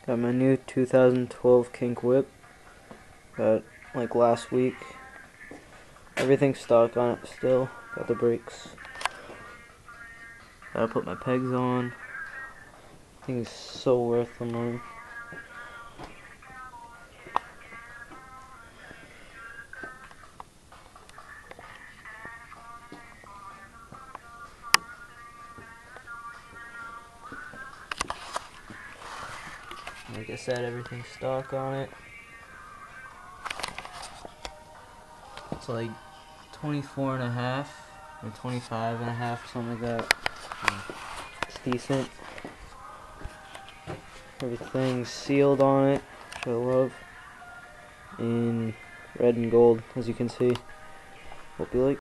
Got my new 2012 Kink whip. Got like last week. Everything's stock on it still. Got the brakes. Gotta put my pegs on. Thing's so worth the money. Like I said, everything's stock on it. It's like 24 and a half or 25 and a half, something like that. It's decent. Everything's sealed on it, which I love, in red and gold, as you can see. Hope you like.